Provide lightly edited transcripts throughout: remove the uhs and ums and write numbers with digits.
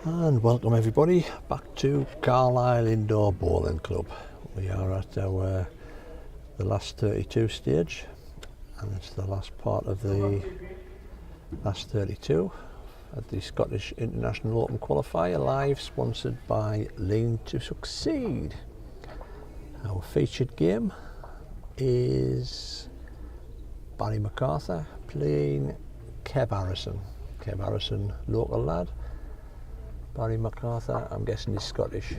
And welcome everybody back to Carlisle Indoor Bowling Club. We are at the last 32 stage, and it's the last part of the last 32 at the Scottish International Open Qualifier, live sponsored by Lean to Succeed. Our featured game is Barry McArthur playing Kev Harrison. Kev Harrison, local lad. Barry McArthur, I'm guessing he's Scottish.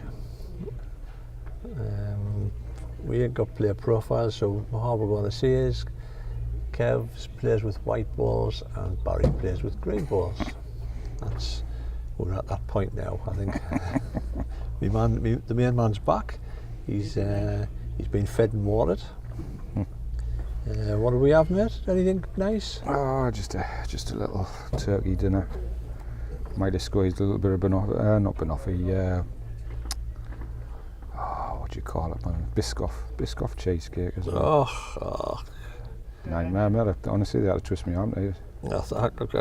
We ain't got player profiles, so how we're going to see is Kev plays with white balls and Barry plays with green balls. We're at that point now, I think. The main man's back. He's been fed and watered. What do we have, mate? Anything nice? Oh, just a little turkey dinner. Might have squeezed a little bit of not banoffee, what do you call it, man? Biscoff cheesecake as well. Oh. Nightmare, mate. Honestly, they had to twist me arm. I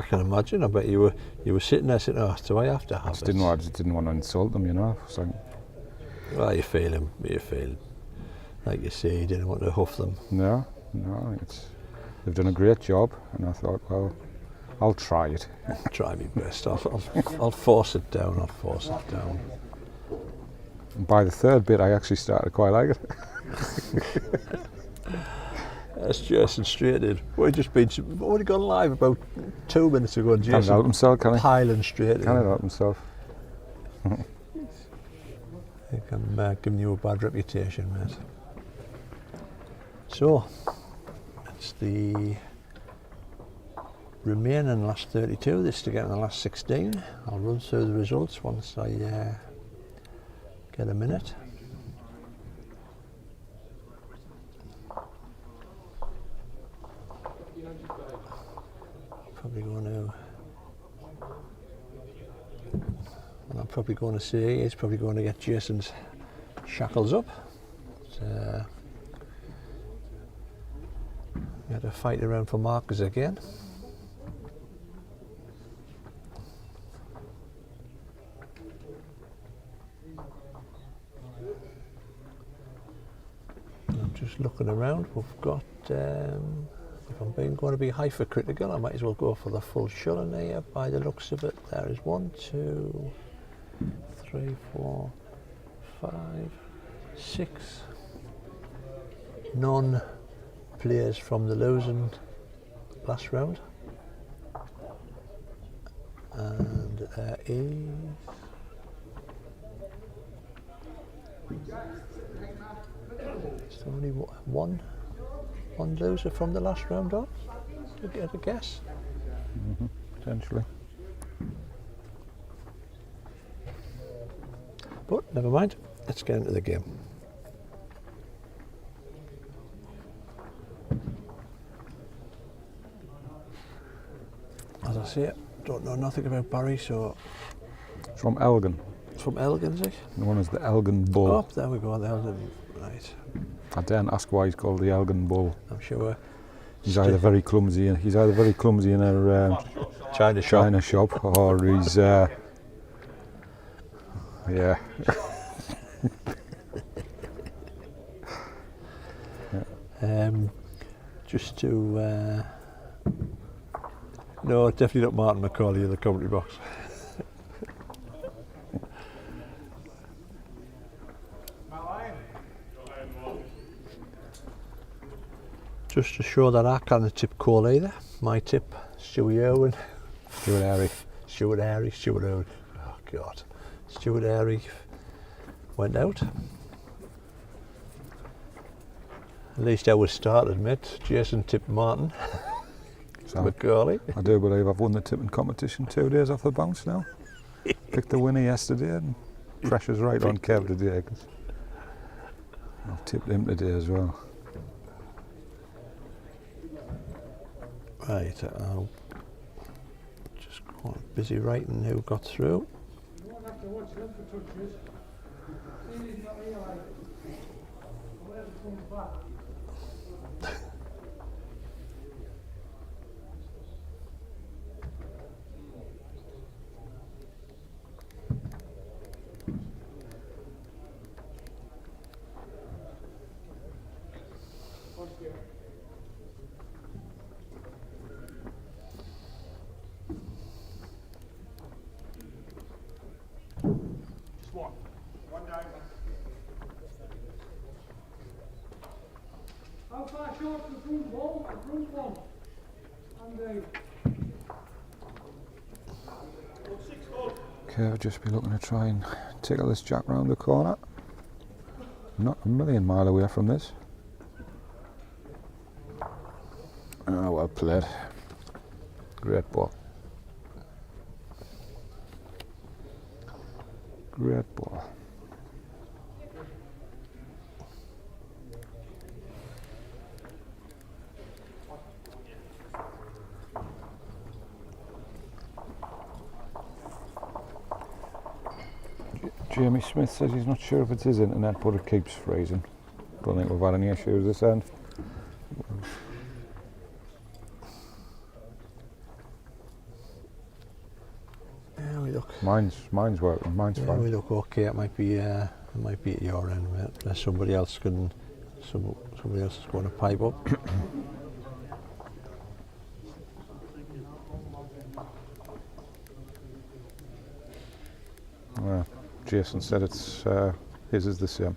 can imagine. I bet you were sitting there saying, "Oh, do I have to have I just didn't want to insult them, you know. So, well, you feel like you say, you didn't want to huff them. No, they've done a great job, and I thought, well, I'll try it. Try my best. I'll force it down. And by the third bit, I actually started to quite like it. That's Jason straight in. We've already gone live about 2 minutes ago, and Jason can't help himself, can he? Piling straight in. Can't help himself. I think I'm giving you a bad reputation, mate. So, it's the remaining last 32, this to get in the last 16. I'll run through the results once I get a minute. I'm probably going to say he's probably going to get Jason's shackles up. We had to fight around for markers again. I'm just looking around. We've got, if I'm going to be hypercritical, I might as well go for the full shilling here by the looks of it. There is 1, 2, 3, 4, 5, 6 non-players from the losing last round, and there is only one loser from the last round on. To get a guess. Potentially. But never mind, let's get into the game. As I say, don't know nothing about Barry, so... It's from Elgin. It's from Elgin, is it? The one is the Elgin Bull. Oh, there we go, the Elgin, right. I daren't ask why he's called the Elgin Bull. I'm sure. He's either very clumsy in a China shop, or he's yeah. Just to no, definitely not Martin McCauley in the commentary box. Just to show that I can't tip call either. My tip, Stuart Owen. Stuart Owen. Oh God. Stuart Airy went out. At least I was started, mate. Jason tipped Martin. So McCauley. I do believe I've won the tipping competition 2 days off the bounce now. Picked the winner yesterday, and pressure's right on Kev today, because I've tipped him today as well. Right, I'll just go on, busy writing who got through. I'll just be looking to try and tickle this jack round the corner. Not a million mile away from this. Oh, well played. Great ball. Great ball. Jamie Smith says he's not sure if it's his internet, but it keeps freezing. Don't think we've had any issues this end. Yeah, we look. Mine's working. Mine's Yeah, fine. we look okay. It might be at your end, mate. Unless somebody else is going to pipe up. Jason said it's his is the same.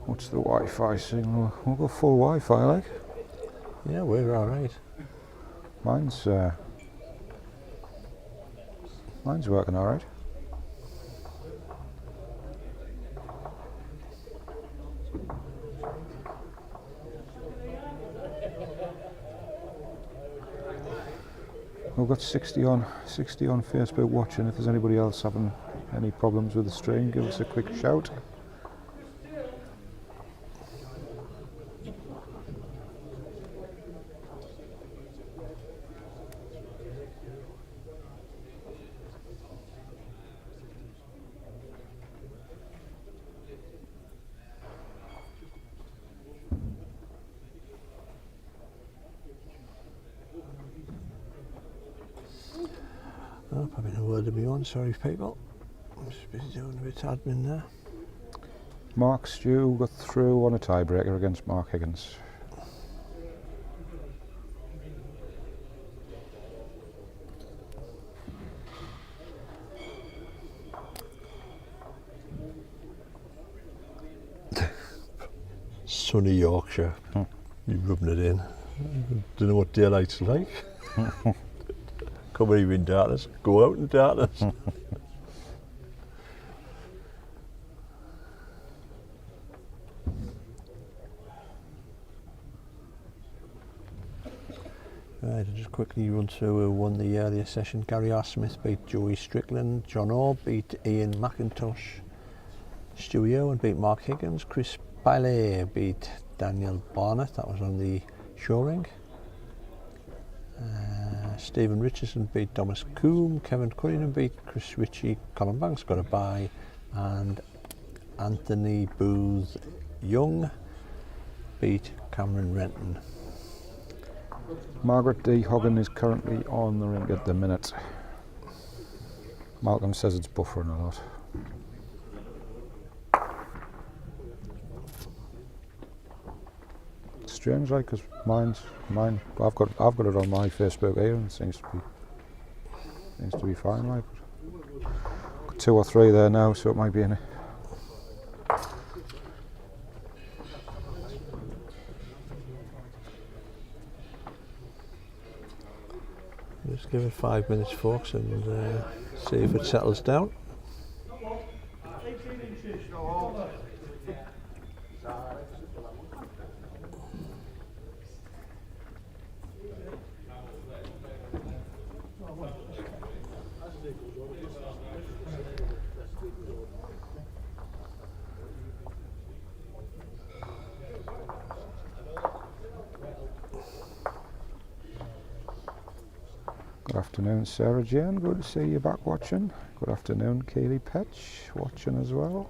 What's the Wi-Fi signal? We'll go full Wi-Fi, like. Yeah, we're all right. Mine's working all right. We've got 60 on Facebook watching. If there's anybody else having any problems with the stream, give us a quick shout. Oh, probably no word to be on. Sorry, people. I'm just busy doing a bit of admin there. Mark Stew got through on a tiebreaker against Mark Higgins. Sunny Yorkshire. You're rubbing it in. Don't know what daylight's like. Come even in darkness. Go out in darkness. Right, I'll just quickly run through who won the earlier session. Gary R. Smith beat Joey Strickland. John Orr beat Ian McIntosh. Stewie Owen beat Mark Higgins. Chris Bailey beat Daniel Barnett. That was on the show ring. Stephen Richardson beat Thomas Coombe. Kevin Cunningham beat Chris Ritchie. Colin Banks got a bye. And Anthony Booth Young beat Cameron Renton. Margaret D. Hogan is currently on the ring at the minute. Malcolm says it's buffering a lot. Strange, like, because mine. I've got it on my Facebook here, and it seems to be fine, like. Got 2 or 3 there now, so it might be in it. Just give it 5 minutes, folks, and see if it settles down. Good afternoon, Sarah Jane. Good to see you back watching. Good afternoon, Kaylee Petch, watching as well.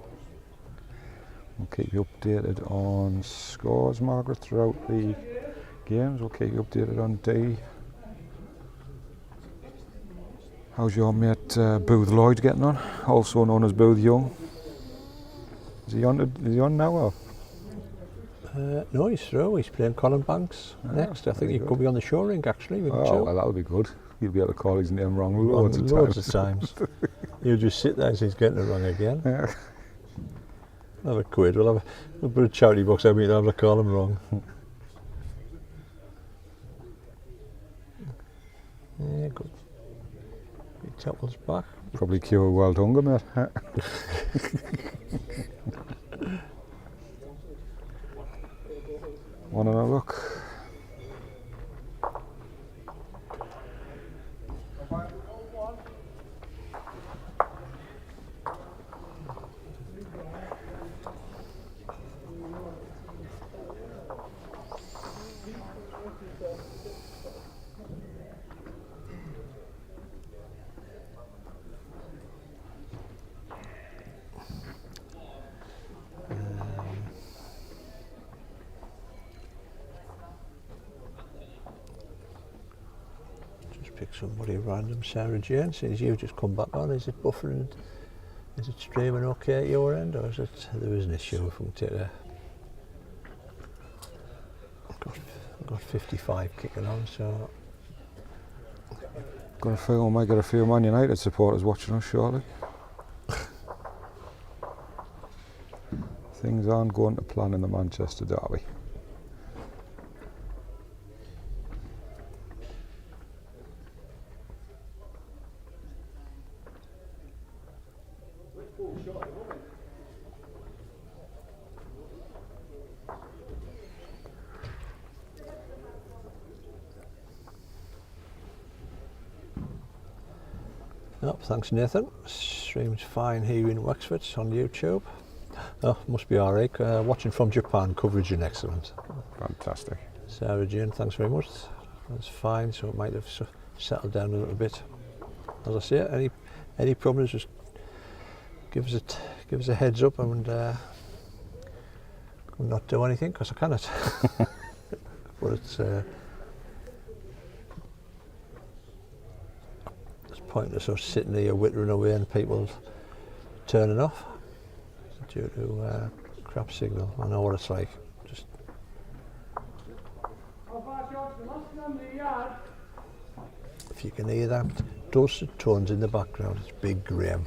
We'll keep you updated on scores, Margaret, throughout the games. We'll keep you updated on D. How's your mate Booth Lloyd getting on? Also known as Booth Young. Is he on now? Or? No, he's through. He's playing Colin Banks next. I think he could be on the show ring, actually. Oh, well, that'll be good. You'll be able to call his name wrong loads of times. He'll just sit there as he's getting it wrong again. Yeah. We'll have a quid. We'll put a charity box every time I call him wrong. Yeah, good. He topples back. Probably cure world hunger, mate. Want to look? Just pick somebody random. Sarah Jane, since you've just come back on, is it buffering? Is it streaming okay at your end, or is it there is an issue if we can take a... I've got 55 kicking on, so... Got a feeling we might get a few Man United supporters watching us shortly. Things aren't going to plan in the Manchester derby. Oh, thanks Nathan. Stream's fine here in Wexford on YouTube. Oh, must be alright. Watching from Japan, coverage is excellent. Fantastic. Sarah Jane, thanks very much. That's fine, so it might have settled down a little bit. As I say, any problems, just give us a heads up and not do anything, because I cannot. But it's pointless us sitting here wittering away and people turning off due to crap signal. I know what it's like. Just if you can hear that dulcet tones in the background, it's Big Graham.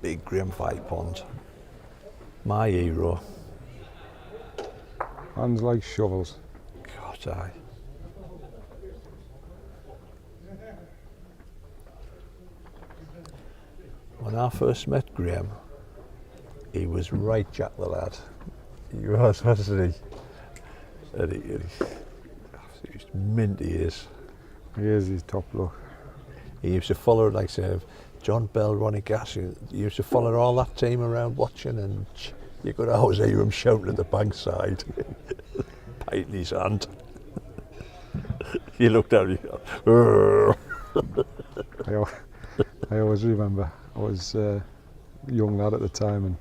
Big Graham 5 Pond. My hero. Hands like shovels. God, aye. When I first met Graham, he was right Jack the lad. He was, wasn't he? And he's mint, he is. He is, he's top look. He used to follow, like say, John Bell, Ronnie Gass. He used to follow all that team around watching, and you could always hear him shouting at the bankside, pint in his hand. You looked at him, you go, I always remember, I was a young lad at the time, and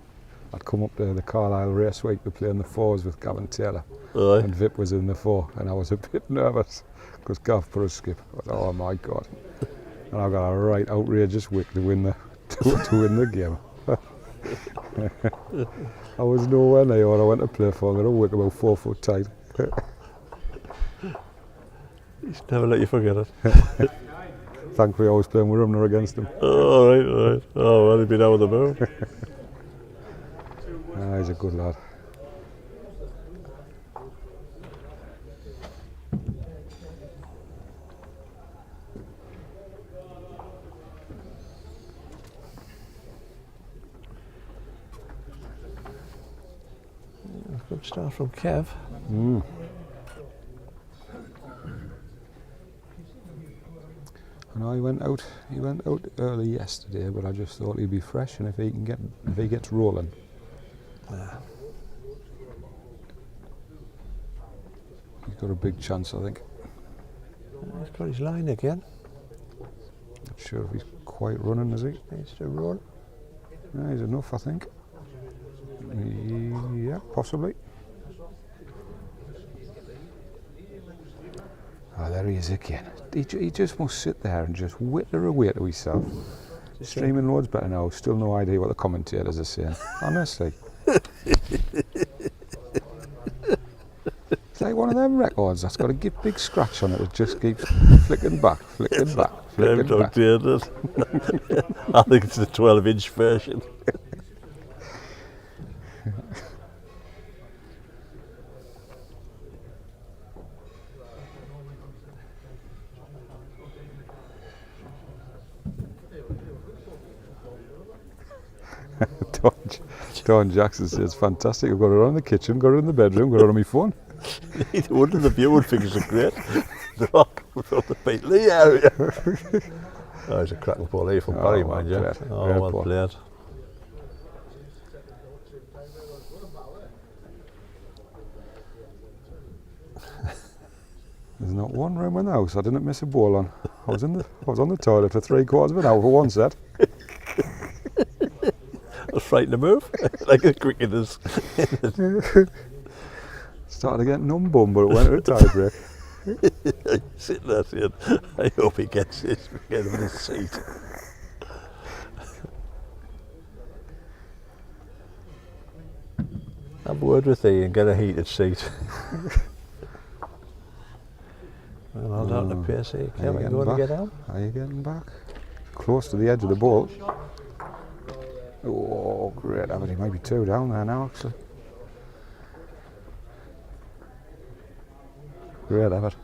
I'd come up to the Carlisle Raceway to play in the fours with Gavin Taylor. Aye. And Vip was in the four, and I was a bit nervous because Gav put a skip. I thought, oh my God. And I got a right outrageous wick to win the game. I was nowhere near what I went to play for. I got a wick about 4 foot tight. He's never let you forget it. Thankfully I was playing with him, not against him. Oh, right. Oh, well, he'd been out of the move. He's a good lad. Good start from Kev. I know he went out early yesterday, but I just thought he'd be fresh, and if he gets rolling. He's got a big chance, I think. He's got his line again. Not sure if he's quite running, is he? Needs to run. No, he's enough, I think. Yeah, possibly. Oh, there he is again. He just must sit there and just witter away to himself. Streaming loads better now. Still no idea what the commentators are saying. Honestly. It's like one of them records that's got a big scratch on it. It just keeps flicking back, flicking back, flicking back. I think it's the 12-inch version. Don Jackson says, fantastic. I've got it on in the kitchen, got it in the bedroom, got it on my phone. One of the viewers figures are great. They're all from the Beatley area. Oh, it's a cracking ball here from Barry, well mind you. played. Oh, Great well ball. played. There's not one room in the house I didn't miss a ball on. I was on the toilet for 3/4 of an hour for one set. I was frightened to move, like as quick as Started to get numb bum, but it went to a tie break. sitting there saying, I hope he gets this, get him his seat. Have a word with thee and get a heated seat. Well, I'll down the pace here. Can't we go to get out? Are you getting back? Close to the edge of the ball. Oh, great. He might be 2 down there now, actually. Great effort.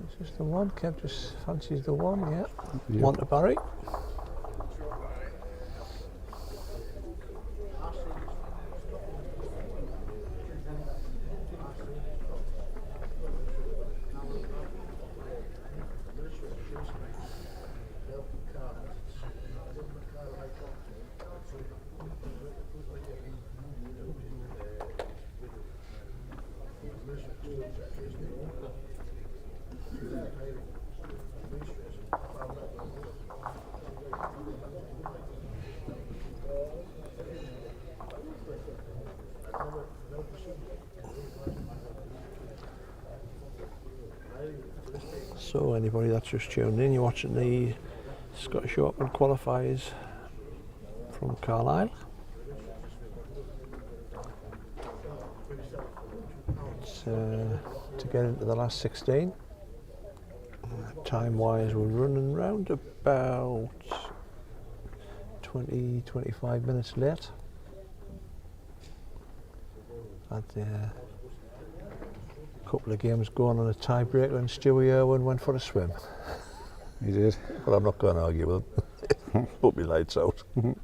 It's just the one. Kev just fancies the one, yeah. Yep. One to Barry. So anybody that's just tuned in, you're watching the Scottish Open qualifiers from Carlisle. It's, to get into the last 16. Time wise we're running round about 20-25 minutes late. Had a couple of games going on a tiebreaker and Stewie Irwin went for a swim. He did. But I'm not going to argue with him. Put me lights out. Having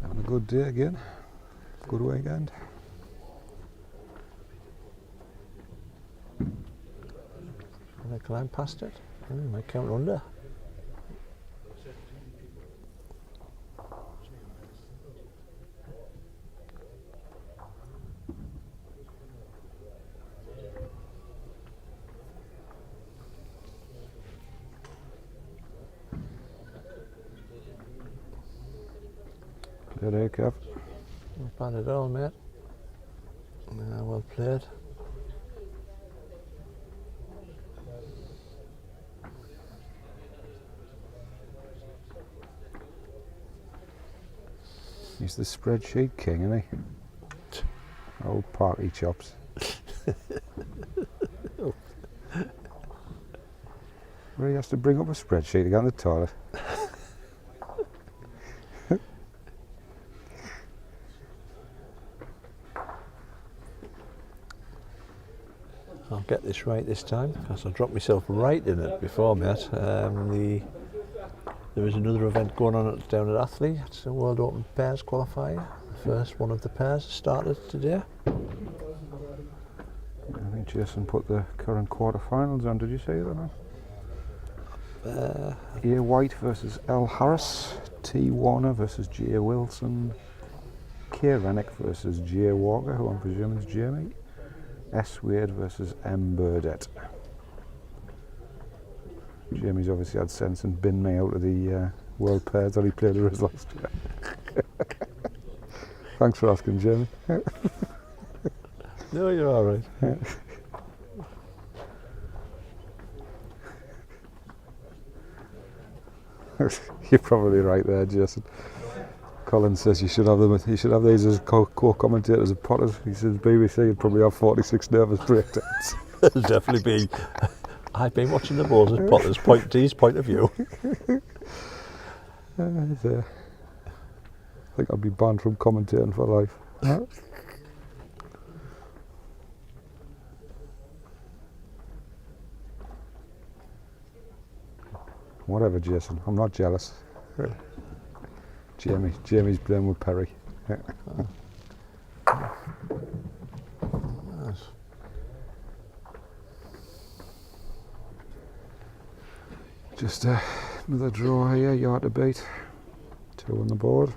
a good day again. Good weekend. And I climb past it. Might count under. Good day, Kev. Not bad at all, mate. Well played. He's the spreadsheet king, isn't he? Old party chops. Where he has to bring up a spreadsheet to get on the toilet. I'll get this right this time because I dropped myself right in it before, mate. There is another event going on down at Athley. It's a World Open Pairs Qualifier. The first one of the pairs started today. I think Jason put the current quarterfinals on. Did you see that or not? A. White versus L. Harris. T. Warner versus J. Wilson. K. Rennick versus J. Walker, who I'm presuming is Jamie. S. Wade versus M. Burdett. Jamie's obviously had sense and binned me out of the World Pairs that he played with us last year. Thanks for asking, Jamie. No, you're all right. You're probably right there, Jason. Colin says you should have them. You should have these as co-commentators of Potters. He says BBC would probably have 46 nervous breakdowns. There'll definitely be. I've been watching the balls as Potter's point of view. I think I'll be banned from commentating for life. Whatever, Jason. I'm not jealous. Jamie's playing with Perry. Nice. Just another draw here, yard to beat. 2 on the board.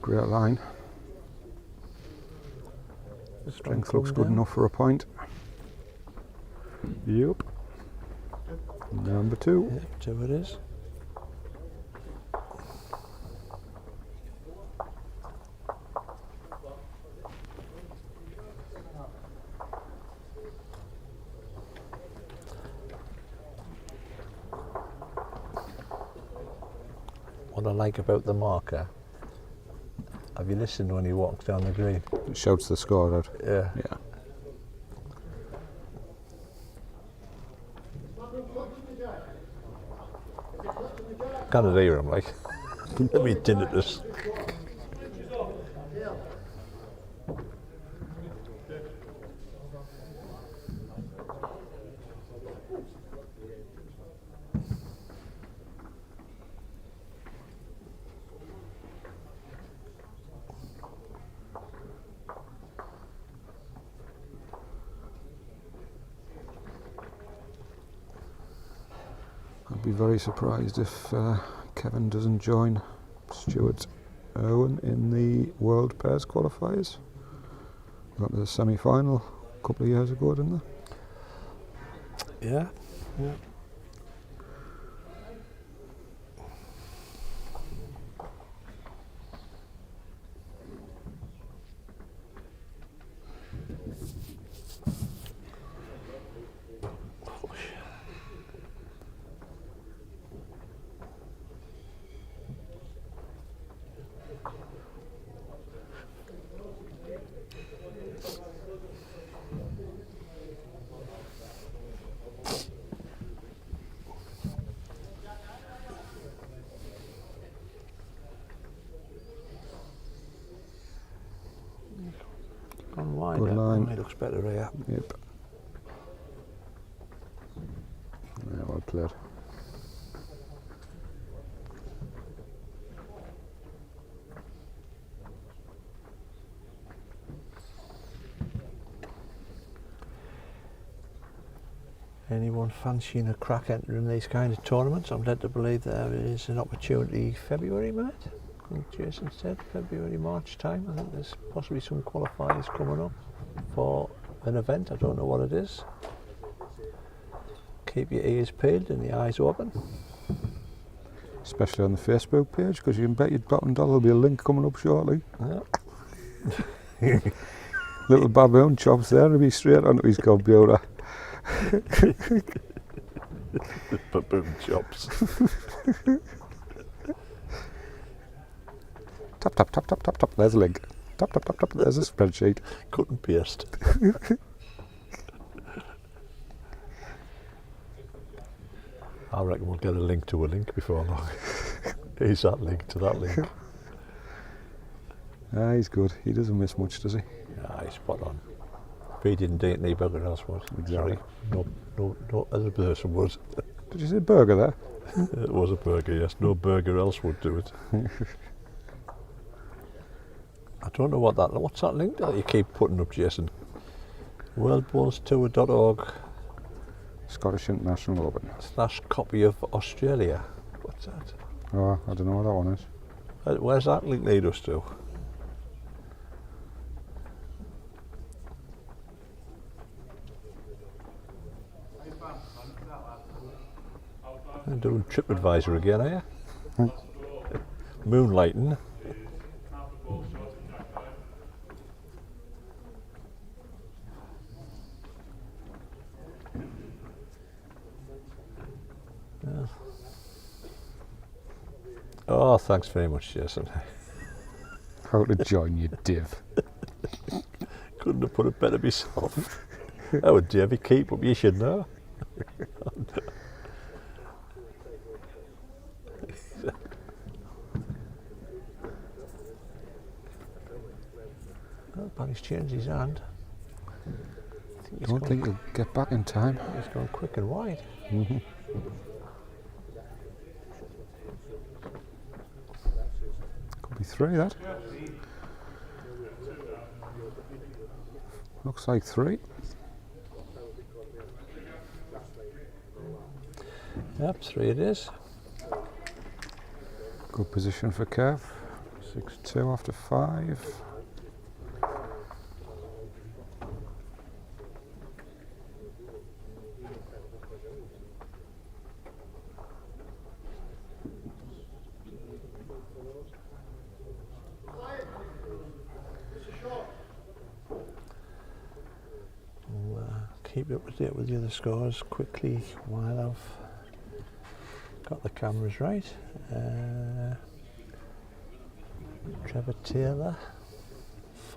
Great line. Strength looks good enough for a point. Yep. Number 2. Yep, 2 it is. What I like about the marker, have you listened when he walks down the green? It shouts the score out. Yeah. Yeah. Can't hear him, like. Let me tinnitus. I'd be very surprised if Kevin doesn't join Stuart Owen in the World Pairs qualifiers. Got to the semi-final a couple of years ago, didn't they? Yeah. Yeah. On wide, Good line. It looks better here. Yep. Yeah, well played. Anyone fancying a crack entering these kind of tournaments? I'm led to believe there is an opportunity February, mate. I think Jason said February, March time. I think there's possibly some qualifiers coming up for an event. I don't know what it is. Keep your ears peeled and your eyes open. Especially on the Facebook page, because you can bet your bottom dollar there'll be a link coming up shortly. Yeah. Little baboon chops there, he'll be straight onto his computer. Baboon chops. Tap, tap, tap, tap, tap, tap, there's a link. Tap, tap, tap, tap, there's a spreadsheet. Cut and paste. I reckon we'll get a link to a link before long. Here's that link to that link. Ah, he's good. He doesn't miss much, does he? Ah, he's spot on. If he didn't do it, any bugger else would. Exactly. Sorry. No other person would. Did you say burger there? It was a burger, yes. No burger else would do it. I don't know what's that link that you keep putting up, Jason? worldbowlstour.org Scottish International Open. / copy of Australia. What's that? Oh, I don't know what that one is. Where's that link lead us to? I'm doing TripAdvisor again, are you? Moonlighting. Yeah. Oh, thanks very much, Jason. How to join your div. Couldn't have put it better myself. Oh, Davey, keep up, you should know. Oh, Paddy's changed his hand. Don't think he'll get back in time. He's gone quick and wide. Mm-hmm. Could be 3, that. Looks like 3. Yep, 3 it is. Good position for Kev. 6-2 after 5. Keep up to date with the other scores quickly while I've got the cameras right. Trevor Taylor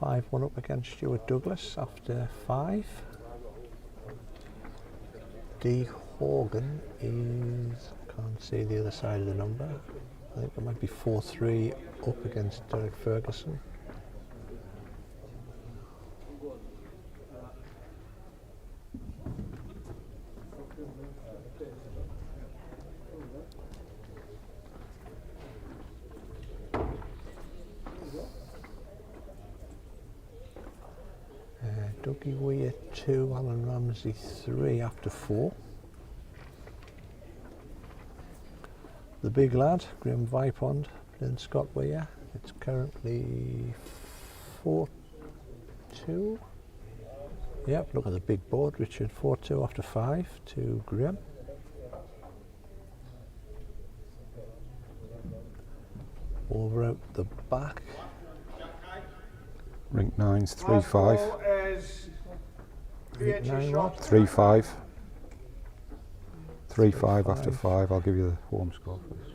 5-1 up against Stuart Douglas after 5. D Horgan is, can't see the other side of the number, I think it might be 4-3 up against Derek Ferguson. Dougie Weir 2, Alan Ramsey 3 after 4. The big lad, Graham Vipond, playing Scott Weir. It's currently 4-2. Yep, look at the big board. Richard 4-2 after 5 to Graham. Over out the back. Rink 9's 3-5. Rink 9 what? 3-5. 3-5 after 5. I'll give you the home score first.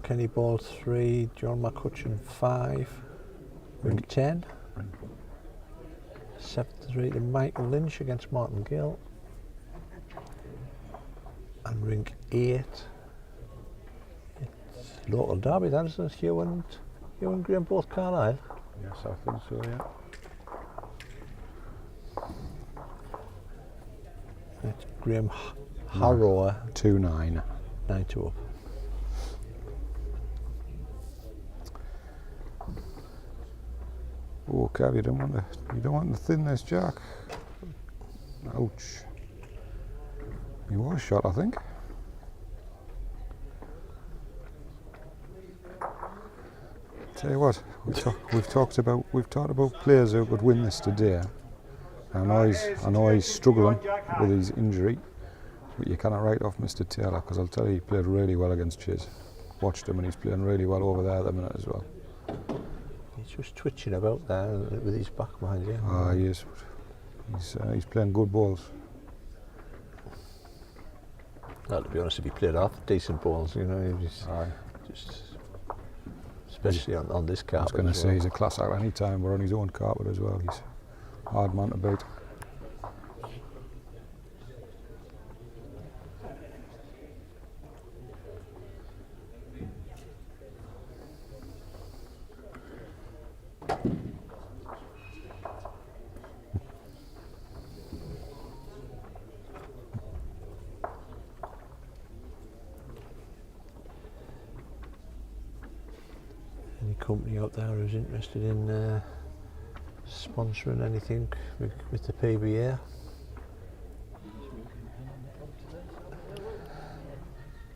Kenny Ball 3, John McCutcheon 5. Rink 10. 7-3 to Michael Lynch against Martin Gill. And rink 8. It's local derby, that isn't it? Hugh and Graham both Carlisle. Yes, I think so, yeah. It's Graham Harrower 2-9. 9-2 up. Oh, Kev, you don't want to thin this jack. Ouch. He was shot, I think. Tell you what, we've talked about players who could win this today. I know he's struggling with his injury, but you cannot write off Mr. Taylor, because I'll tell you, he played really well against Chiz. Watched him and he's playing really well over there at the minute as well. He's just twitching about there with his back behind you. Ah, he is. He's playing good balls. Well, to be honest, if he played half decent balls, you know, he's just especially on this carpet. I was going to say he's a class act any time. We're on his own carpet as well. He's a hard man to beat. Any company out there who's interested in sponsoring anything with the PBA?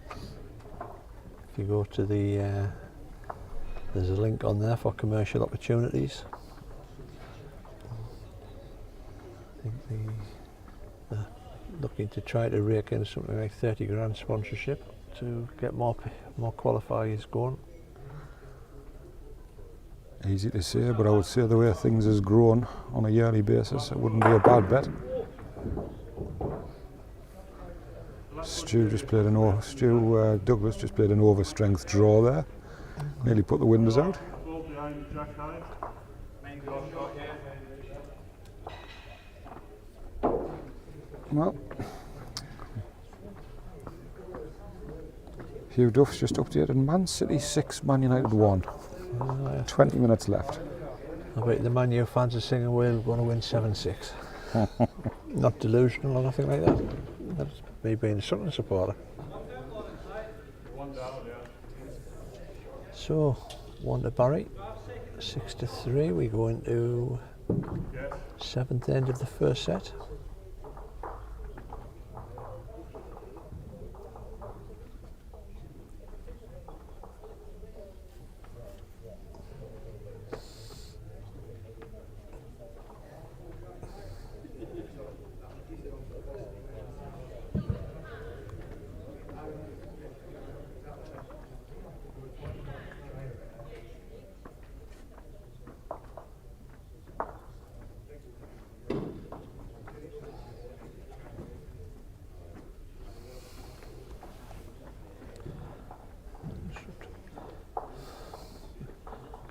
If you go to the there's a link on there for commercial opportunities. I think they're looking to try to rake in something like 30 grand sponsorship to get more qualifiers going. Easy to say, but I would say the way things has grown on a yearly basis, it wouldn't be a bad bet. Stu Douglas just played an over-strength draw there. Nearly put the windows out. Well, Hugh Duff's just updated Man City 6, Man United 1. 20 minutes left. I bet the Man U fans are singing we're going to win 7-6. Not delusional or nothing like that. That's me being a Sutton supporter. So, 1 to Barry, 6-3. We go into 7th end of the first set.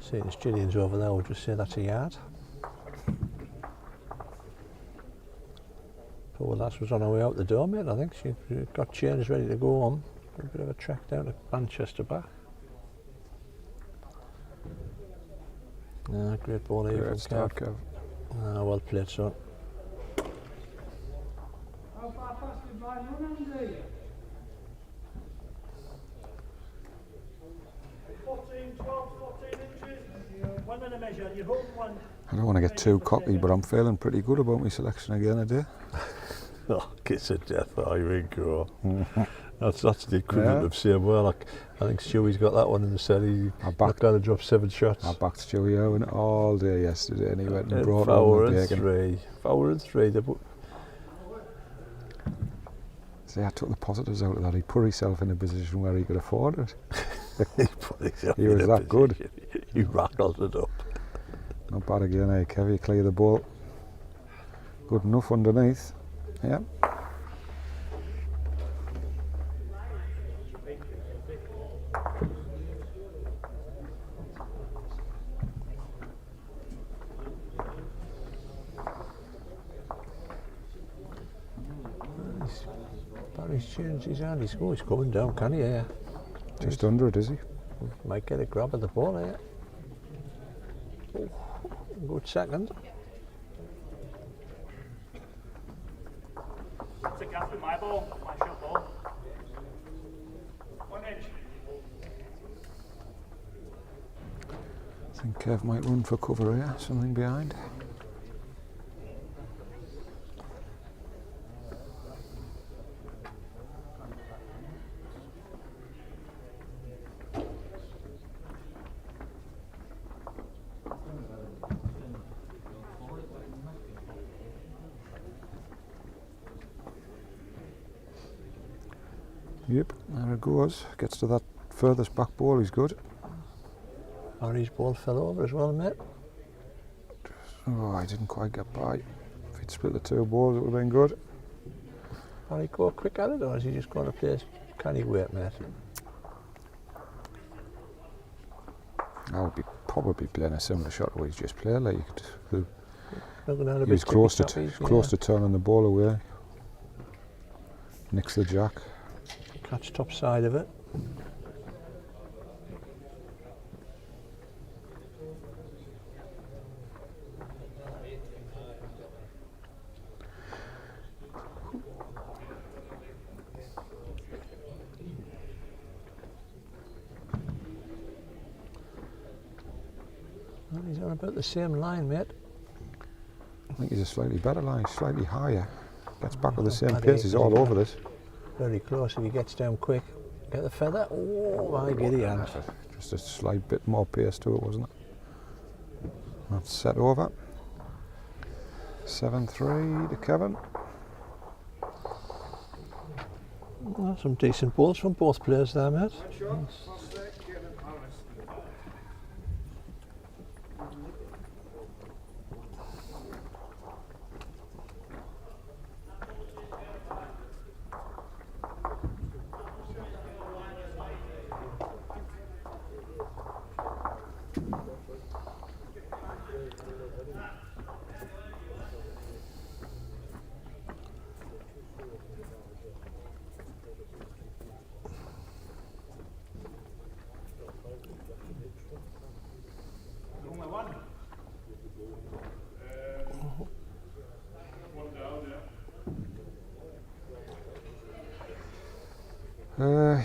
See, there's Gillian's over there, we'll just say that's a yard. Poor lass was on her way out the door, mate, I think. She got changed, ready to go home. A bit of a trek down to Manchester back. Great ball here from Kev. Well played, son. How far past the blind run, Andy? 12, 14 inches. One minute measure, you hold one. I don't want to get too cocky, but I'm feeling pretty good about my selection again today. Oh, kiss of death, I will go. That's the equivalent of saying, well, like, I think Stewie's got that one in the set. He's not going to drop 7 shots. I backed Stewie Owen all day yesterday, and he went and brought Fowler on the and bacon. Fowler and 3. See, I took the positives out of that. He put himself in a position where he could afford it. He was that good. He rattled it up. Not bad again, eh, Kev? You clear the ball. Good enough underneath. Yeah. Barry's changed his hand. He's coming down, can he? Yeah. Just under it, is he? Might get a grab at the ball here. Oh, good second. It's a gap with my ball, my shot ball. 1 inch. I think Kev might run for cover here. Something behind. Yep, there it goes. Gets to that furthest back ball, he's good. Barry's ball fell over as well, mate. Oh, I didn't quite get by. If he'd split the 2 balls, it would have been good. Barry go quick at it, or is he just going to play? Can he wait, mate? I would be probably playing a similar shot to what he's just played. Like he was close to turning the ball away. Nicks the jack. Catch top side of it. Well, he's on about the same line, mate. I think he's a slightly better line, slightly higher. Gets back with the same pace, he's all over this. Very close if he gets down quick. Get the feather. Oh, my giddy hand. Just a slight bit more pace to it, wasn't it? That's set over. 7-3 to Kevin. Well, some decent balls from both players there, mate.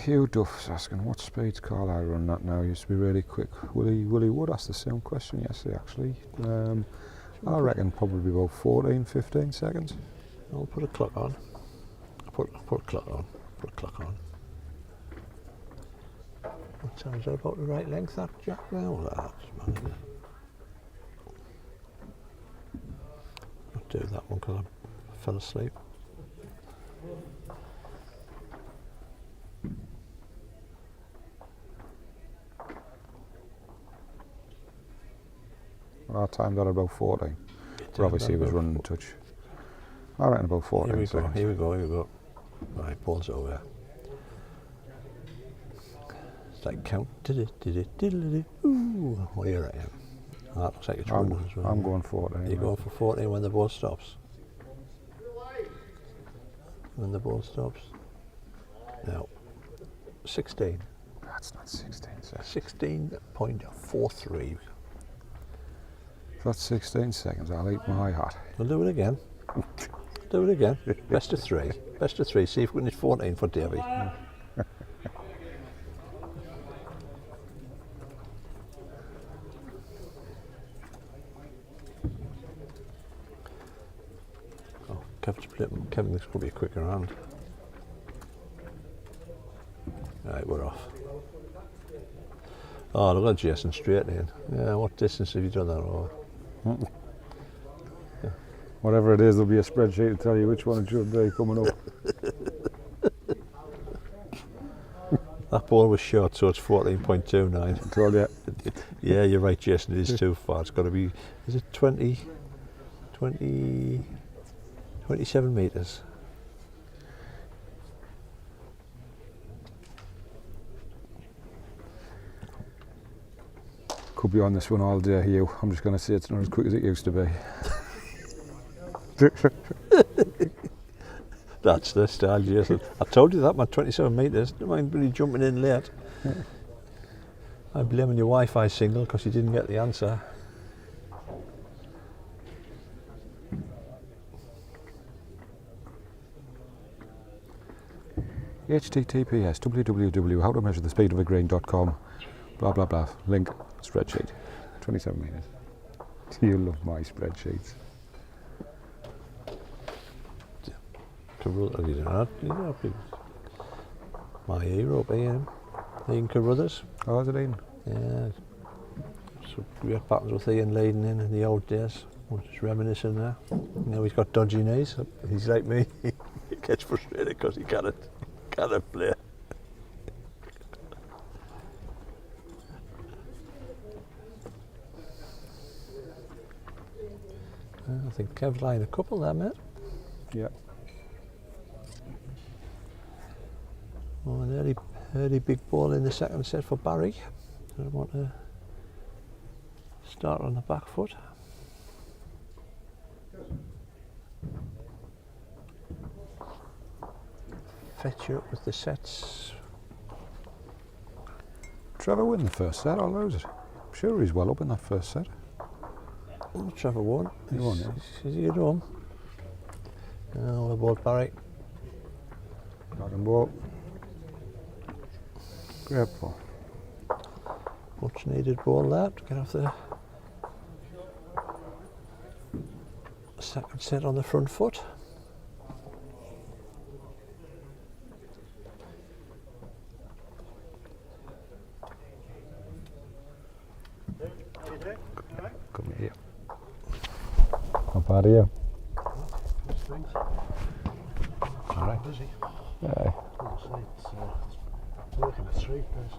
Hugh Duff's asking, what speed's Carlisle running at now? Used to be really quick. Willie Wood asked the same question yesterday, actually. I reckon probably about 14, 15 seconds. I'll put a clock on. Put a clock on. Put a clock on. What sounds about the right length, that Jack? Well, that's man. I'll do that one because I fell asleep. I timed that about 14. But obviously he was running in touch. I reckon about 14 seconds. Here we go. Right, ball's over. It's like count. Ooh, what do you reckon? That looks like it's running as well. I'm going 14. You're going for 14 when the ball stops? When the ball stops? No. 16. That's not 16 seconds. 16.43. That's 16 seconds. I'll eat my hat. We'll do it again. Do it again. Best of three. Best of three. See if we can hit 14 for Davy. Oh, Kevin's going to be a quicker hand. Right, we're off. Oh, look at Jason straight in. Yeah, what distance have you done that over? Whatever it is, there'll be a spreadsheet to tell you which one it should be coming up. That ball was short, so it's 14.29. I told you. Yeah, you're right, Jason, it is too far. It's got to be, is it 27 metres? Could be on this one all day, Hugh. I'm just going to say it's not as quick as it used to be. That's the style, Jason. I told you that, man, 27 metres. Don't mind really jumping in late. I'm blaming your Wi-Fi signal because you didn't get the answer. https www.howtomeasuretheSpeedOfAgreen.com blah blah blah link spreadsheet 27 metres. You love my spreadsheets. My hero, Ian Carruthers. Oh, is it Ian? Yeah. So great battles with Ian leading in the old days. I'm just reminiscing there. Now he's got dodgy knees. He's like me. He gets frustrated because he cannot play. I think Kev's lying a couple there, mate. Yeah. Oh, an early big ball in the second set for Barry. I want to start on the back foot. Fetch you up with the sets. Trevor win the first set or lose it? I'm sure he's well up in that first set. Oh, Trevor won. He won, yeah. Is he at home? Oh, the ball, Barry. Dragon ball. Great ball. Much needed ball there to get off the second set on the front foot. Come here. Not bad, are you? All right. Busy. Yeah. Working at 3 days.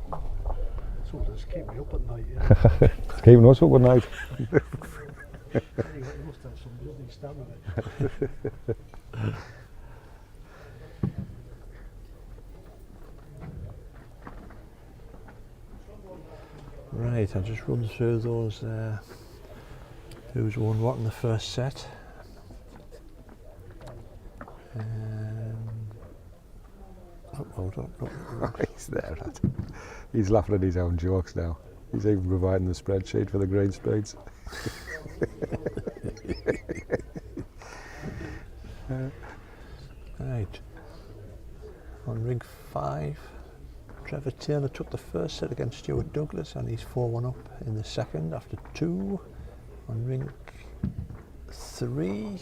So just keep me up at night. Yeah. It's keeping us up at night. Anyway, you must have some bloody stamina. Right, I'll just run through those. Who's won what in the first set? He's there. He's laughing at his own jokes now. He's even providing the spreadsheet for the green speeds. Right. On ring 5, Trevor Taylor took the first set against Stuart Douglas and he's 4-1 up in the second after 2 on rink 3.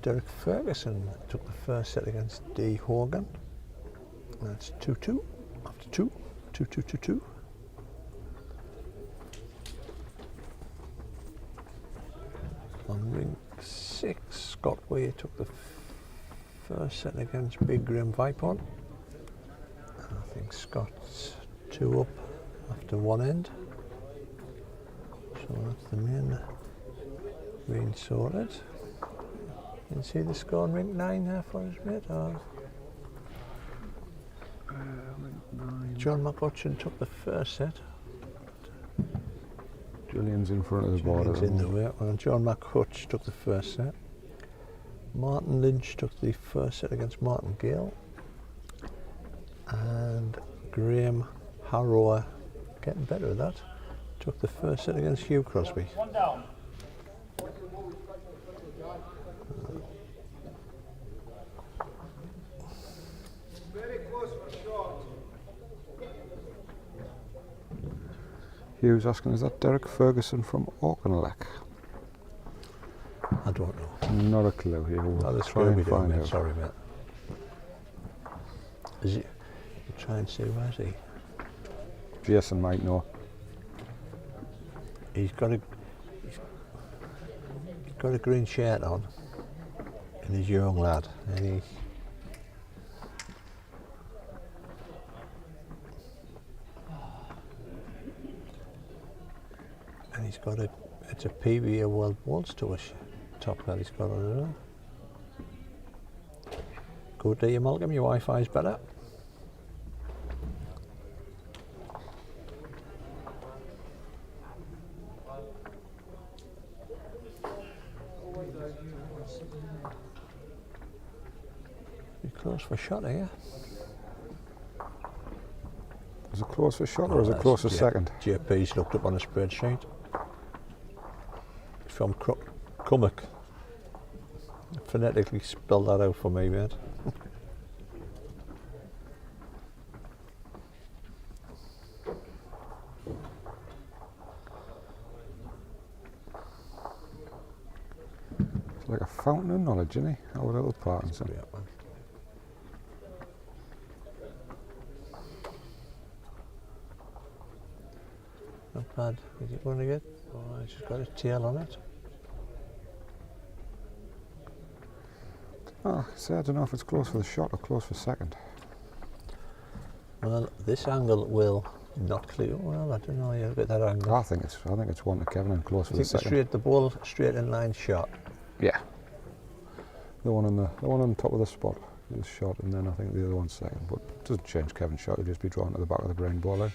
Derek Ferguson took the first set against D. Horgan. That's 2-2 after 2, 2-2-2-2. On rink 6, Scott Weir took the first set against Big Grim Vipon. I think Scott's 2 up after 1 end. So that's the main green sorted. You can see the score on rink 9 there for us, mate? Or John McArthur took the first set. Julian's in front of the board. Julian's in the way. Well, John McArthur took the first set. Martin Lynch took the first set against Martin Gale. And Graham Harrower, getting better at that, took the first set against Hugh Crosby. 1 down. Hugh's asking, is that Derek Ferguson from Auchinleck? I don't know. Not a clue here. We'll Oh, try and find mate. out. Sorry, mate. Is he? We'll try and see where is he. Jason might know. He's got a green shirt on, and he's a young lad, and he's got it's a PBA World Waltz Tour top that he's got on it all. Good day, Malcolm, your Wi-Fi's better. You're close for shot, are you? Is it close for shot or is it close for second? JP's looked up on a spreadsheet. From Cummock. Phonetically spell that out for me, mate. It's like a fountain of knowledge, isn't he? Our little Parkinson. Yeah, man. Not bad. Is it going to get? Oh, it's just got a tail on it. Oh, see, I don't know if it's close for the shot or close for second. Well, this angle will not clear. Well, I don't know. You look at that angle. I think it's one to Kevin and close for the second. The ball straight in line shot. Yeah. The one on the top of the spot is shot, and then I think the other one's second. But it doesn't change Kevin's shot. He'll just be drawn to the back of the green ball line.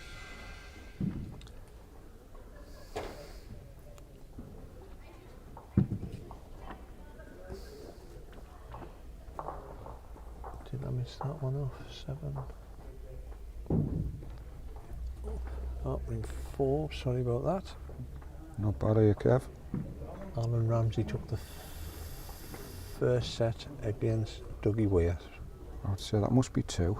Did I miss that one off? 7. Oh, in 4. Sorry about that. Not bad, are you, Kev? Alan Ramsey took the first set against Dougie Weir. I would say that must be 2.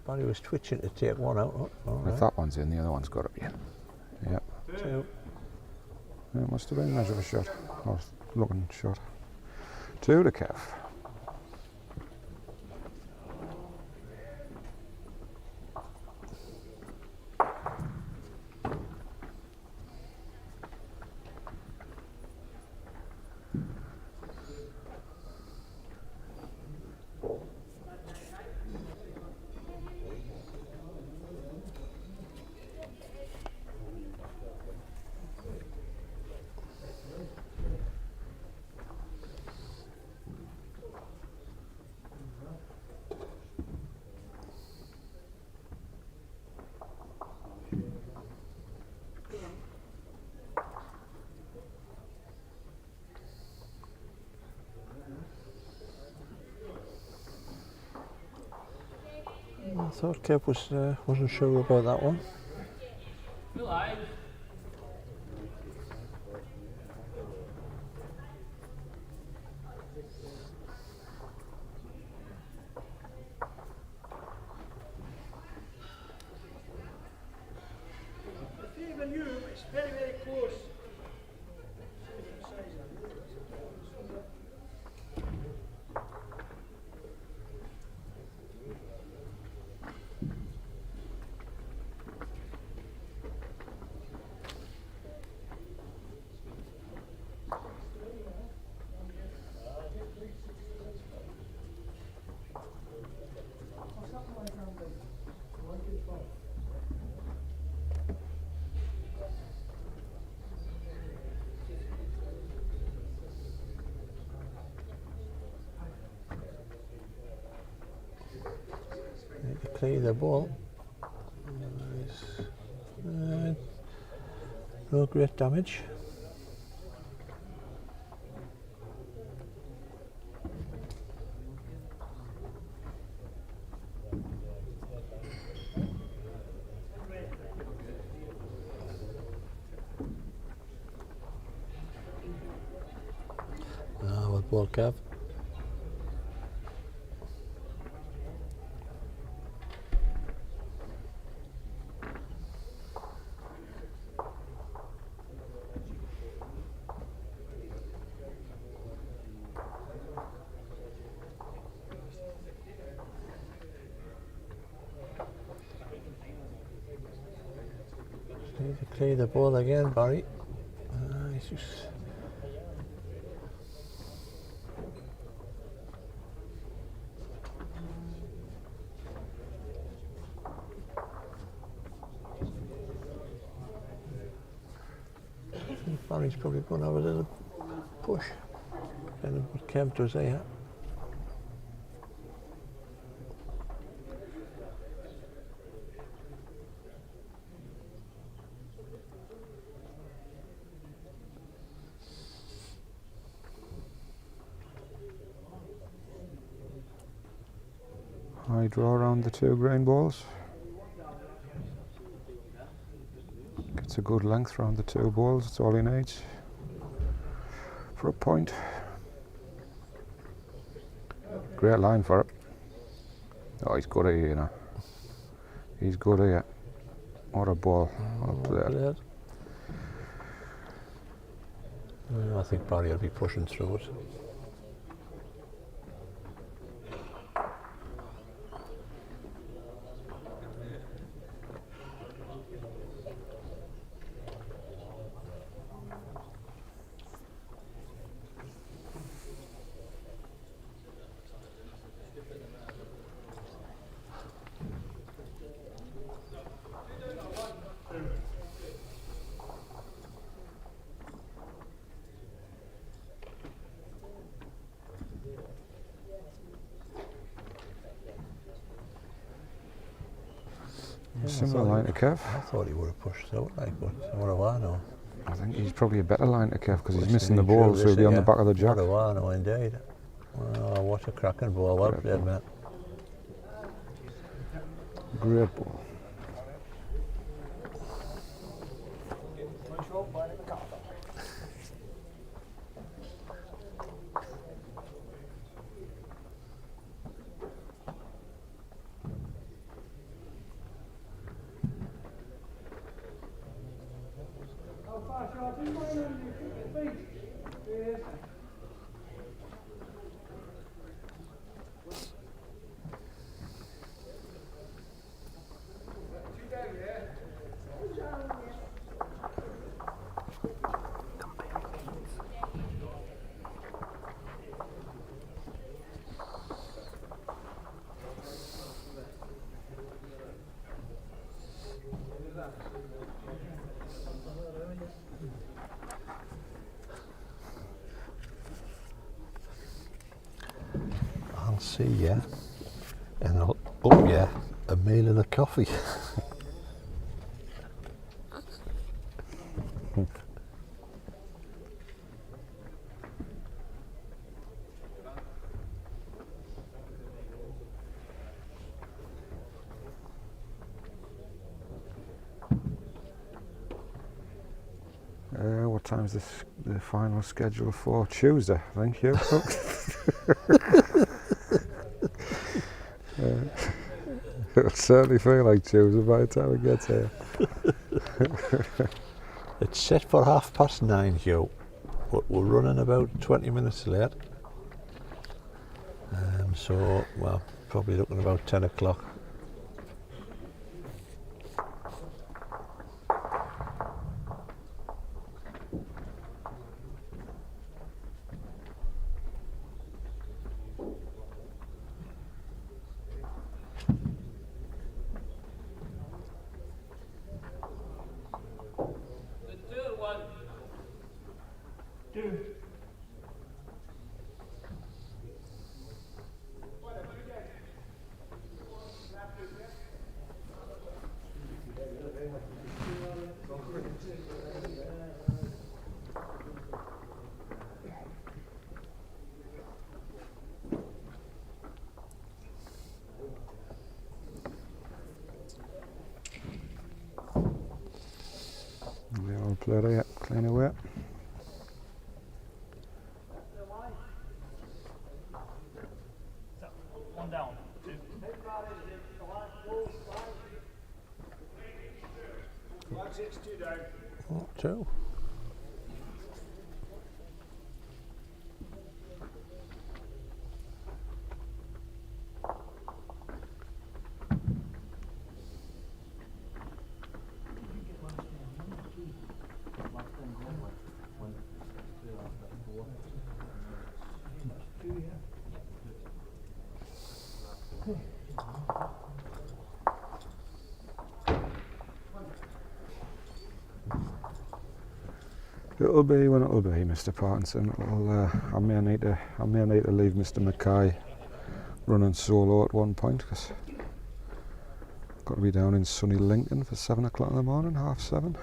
Barry was twitching to take one out. Oh, all If right. that one's in, the other one's got to be in. Yep. 2. It must have been a measure of a shot. Or looking shot. 2 to Kev. I thought Kev wasn't sure about that one. Even you, it's very, very close. Need to clear the ball. No great damage. With ball curve. Need to clear the ball again, Barry. He's just I think Barry's probably going to have a little push. Kind of what Kev does here. I draw around the 2 green balls. Gets a good length around the 2 balls, that's all he needs for a point. Great line for it. Oh, he's good here, you know. He's good here. What a ball. Up there. I think Barry will be pushing through it. Similar line to Kev. I thought he would have pushed through, like, but what do I know? I think he's probably a better line to Kev because he's It's missing the really ball, true, so he'll be on the back of the jack. What do I know, indeed. Oh, what a cracking ball. Well Great played, ball. mate. Great ball. How far short is mine on you? 50 feet? Yes. I'll see you, and I'll up you a meal and a coffee. time's the final schedule for? Tuesday, I think, Hugh. It'll certainly feel like Tuesday by the time it gets here. It's set for 9:30, Hugh, but we're running about 20 minutes late. So, well, probably looking about 10 o'clock. The old player, clean away. One down. Two down. Oh, 2. It'll be when it'll be, Mr. Parkinson. I may need to leave Mr. Mackay running solo at one point because I've got to be down in sunny Lincoln for 7 o'clock in the morning, 7:30.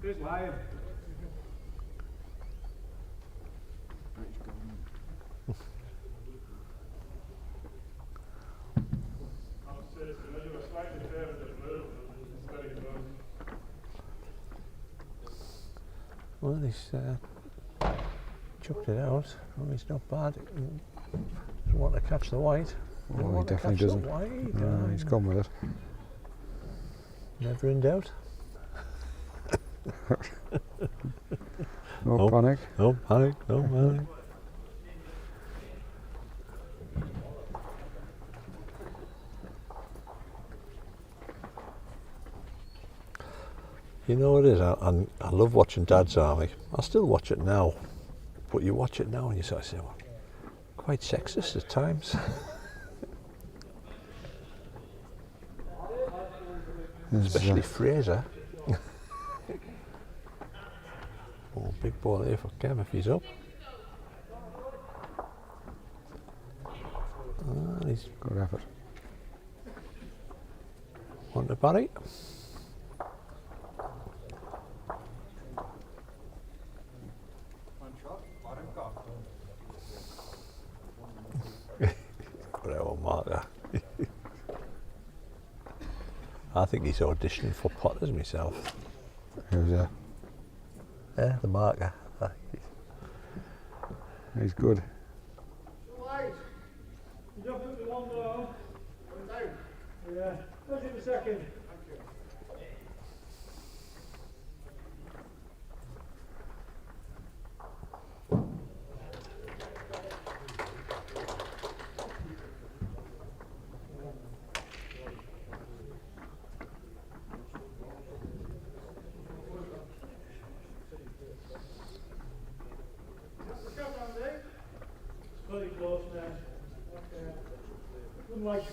Who's live? Well, he's chucked it out. Oh, he's not bad. Doesn't want to catch the white. Oh, he definitely doesn't. No, he's gone with it. Never in doubt. No panic. No panic, no panic. You know what it is? I love watching Dad's Army. I still watch it now. But you watch it now and you sort of say, well, quite sexist at times. Especially Fraser. Oh, big ball here for Kev if he's up. He's Good effort. on to Barry. Bravo, marker. I think he's auditioning for Potters myself. Who's that? Yeah, the marker. He's good. Right. You definitely one down. Yeah. I'll give you a second. Very close now. Okay. Wouldn't like to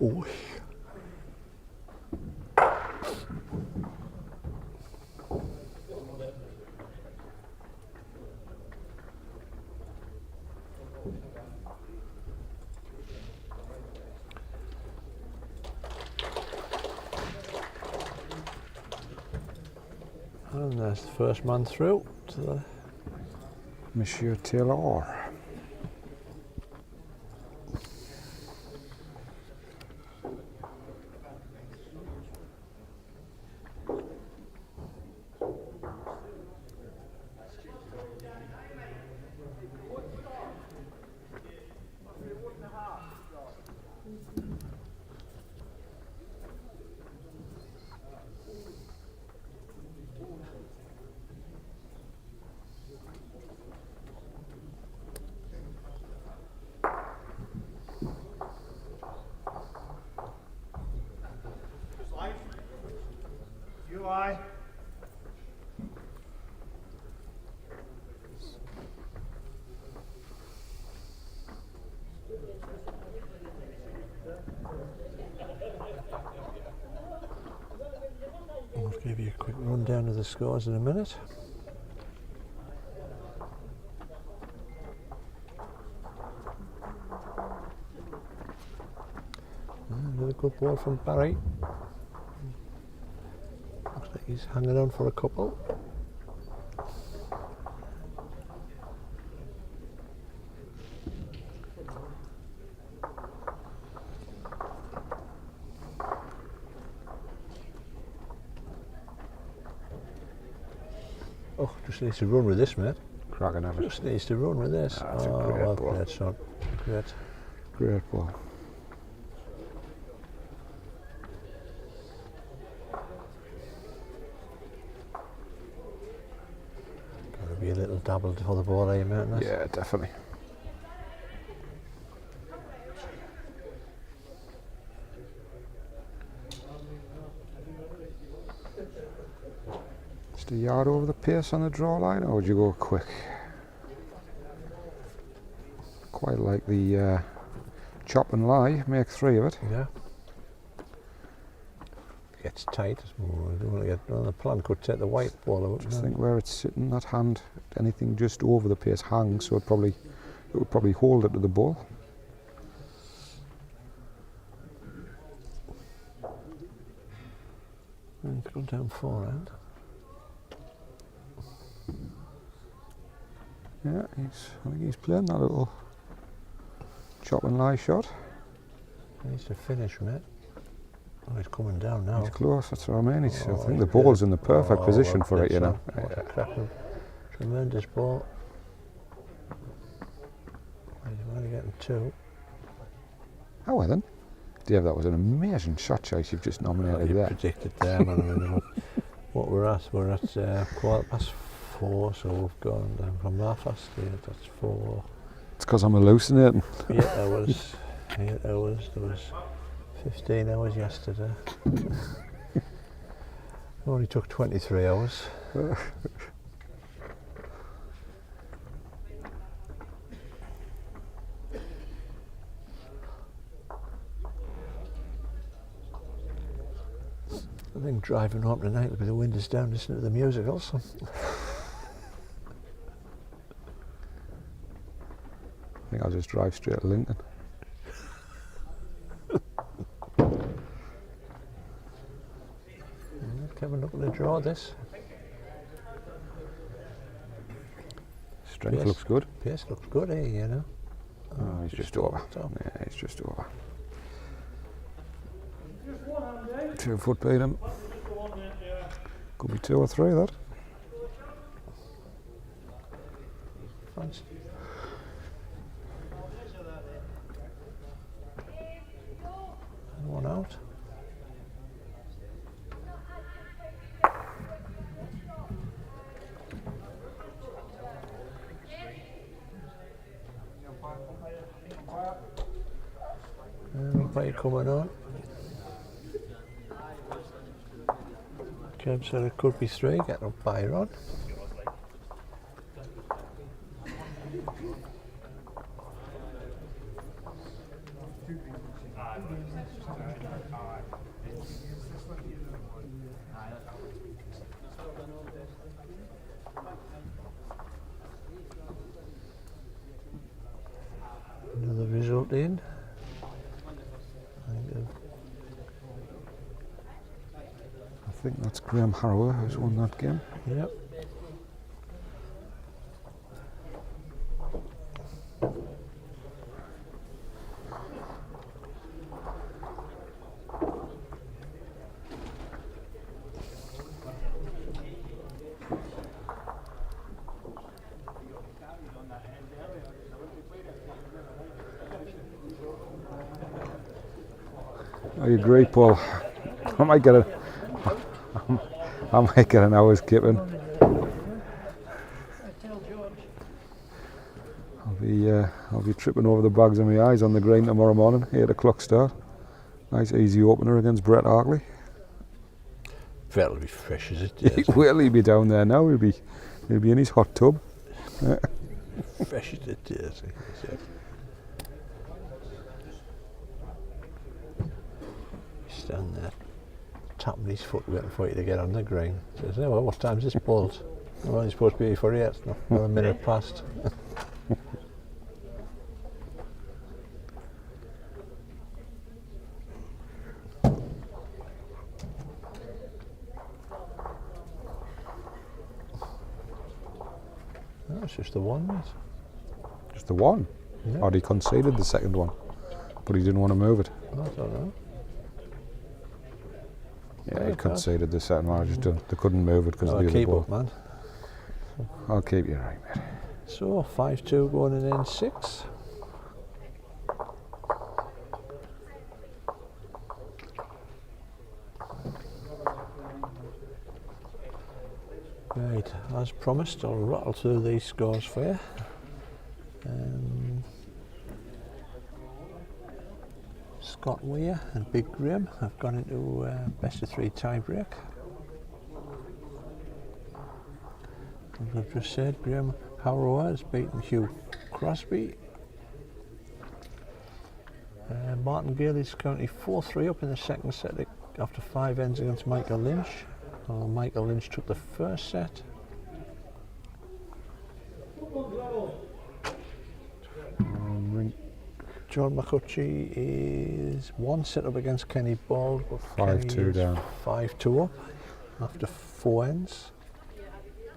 Oh. And there's the first man through to the Monsieur Taylor. UI. I'll give you a quick rundown of the scores in a minute. Another good ball from Barry. Looks like he's hanging on for a couple. Oh, just needs to run with this, mate. Cracking at it. Just needs to run with this. That's a oh, great well ball. played, son. Great. Great ball. Got to be a little dabbled for the ball, eh, mate? Nice. Yeah, definitely. Just a yard over the pace on the draw line, or would you go quick? Quite like the chop and lie, make 3 of it. Yeah. Gets tight. Oh, I don't want to get on the plan. Could take the white ball out. Just think where it's sitting, that hand, anything just over the pace hangs, so it would probably hold it to the ball. It's gone down forehand. Yeah, I think he's playing that little chop and lie shot. Needs to finish, mate. Oh, he's coming down now. He's close, that's what I mean. I Oh, think the he's ball's good. in the perfect Oh, position well for it, played, you know. son. What a cracking, tremendous ball. He's only getting 2. Oh, well then. Dave, that was an amazing shot choice you've just nominated You there. predicted there, man. I mean, what we're at 4, so we've gone down from Belfast. Yeah, that's 4. It's because I'm hallucinating. 8 hours. 8 hours. There was 15 hours yesterday. It only took 23 hours. I think driving home tonight will be the windows down, listening to the music also. I think I'll just drive straight to Lincoln. Kevin looking to draw this. Strength Yes. looks good. Pace looks good, eh, you know. Oh, he's just over. top. Yeah, he's just over. Just one hand, eh? 2 foot beat him. Just the one there, yeah. Could be 2 or 3, that. Thanks. One out. Umpire coming on. Kev said it could be 3, get umpire on. out in. I think that's Graham Harrower who's won that game. Yep. I agree, Paul. I might get an hour's kipping. I'll be tripping over the bags of my eyes on the green tomorrow morning. 8 o'clock start. Nice easy opener against Brett Hartley. That'll be fresh as it is. Will he be down there now? He'll be in his hot tub. Fresh as it is. Stand there, tapping his foot waiting for you to get on the green. Says, "Oh, well, what time's this ball's? I'm only supposed to be for 8. Not a minute past." No, it's just the one, mate. Just the one? Yeah. Or he conceded the second one, but he didn't want to move it. I don't know. Yeah, he conceded the second one. They couldn't move it because of the other keep ball. up, man. I'll keep you right, mate. So 5-2 going in N6. Right, as promised, I'll rattle through these scores for you. Scott Weir and Big Graham have gone into best of 3 tie-break. As I've just said, Graham Harrower has beaten Hugh Crosby. Martin Gale is currently 4-3 up in the second set after 5 ends against Michael Lynch. Michael Lynch took the first set. John McCutcheon is 1 set up against Kenny Ball, but 5-2 down. 5-2 up after 4 ends.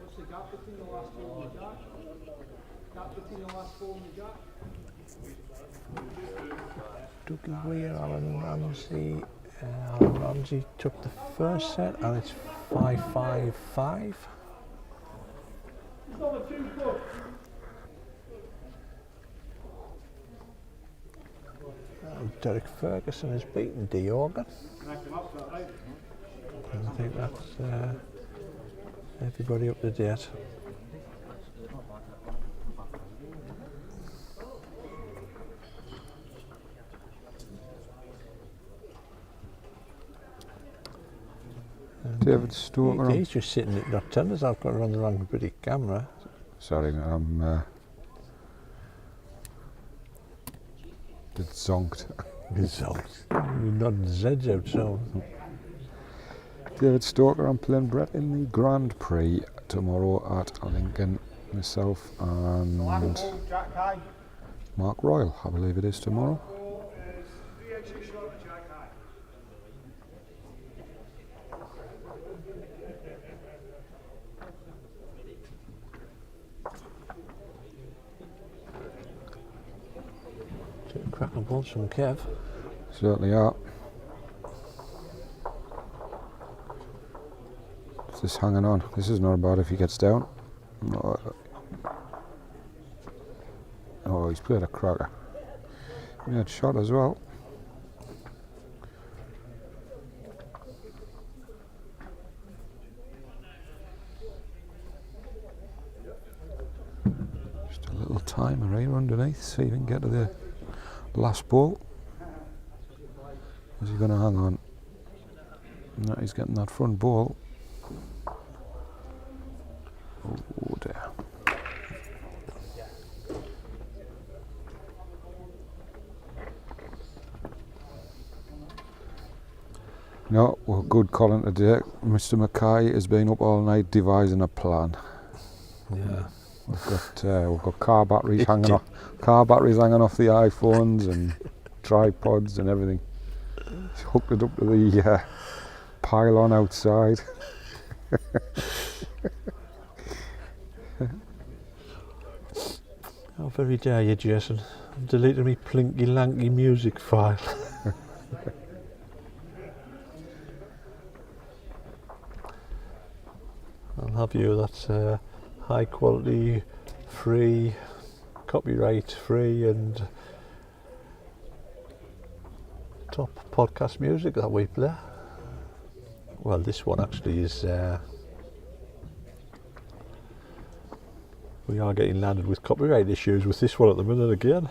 What's the gap between the last 4 and the jack? Gap between the last 4 and the jack? Dougie Weir, Alan Ramsey. Alan Ramsey took the first set, and it's 5-5-5. It's not a 2-foot. Derek Ferguson has beaten Deorgan. Connect them up, is that right? And I think that's everybody up to date. David Stoker. He's just sitting at not telling us I've got to run the wrong bloody camera. Sorry, mate, I'm it's zonked. You're nodding Z's out, so. David Stoker, I'm playing Brett in the Grand Prix tomorrow at Lincoln. Myself and Jack high. Mark Royal, I believe it is tomorrow. Is 3 inches short of jack high. Cracking balls from Kev. Certainly are. It's just hanging on. This is not bad if he gets down. No. Oh, he's played a cracker. He had shot as well. Just a little timer here underneath, see if he can get to the last ball. Is he going to hang on? No, he's getting that front ball. Oh dear. No, well, good calling today. Mr. Mackay has been up all night devising a plan. Yeah. We've got car batteries hanging off the iPhones and tripods and everything. He's hooked it up to the pylon outside. How very dare you, Jason? I've deleted me plinky lanky music file. I'll have you that's high quality, free, copyright free and top podcast music that we play. Well, this one actually is we are getting landed with copyright issues with this one at the minute again.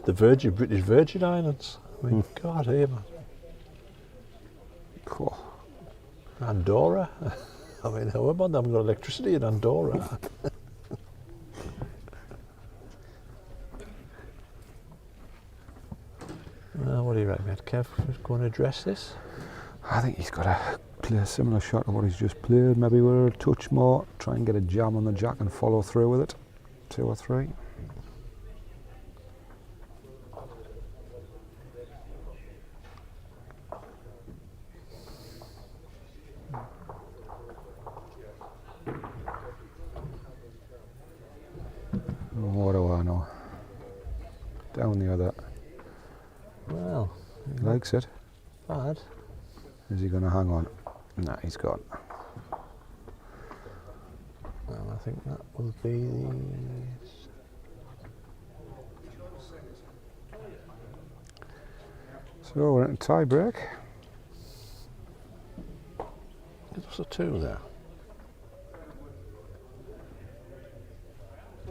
The British Virgin Islands. I mean, God, hey man. Cool. Andorra. I mean, how about they haven't got electricity in Andorra? What do you reckon, mate? Kev is going to address this? I think he's got to play a similar shot to what he's just played. Maybe we're a touch more, try and get a jam on the jack and follow through with it. 2 or 3. What do I know? Down the other. Well, He likes it. bad. Is he going to hang on? Nah, he's gone. Well, I think that will be the... So we're at a tie break. It was a 2 there.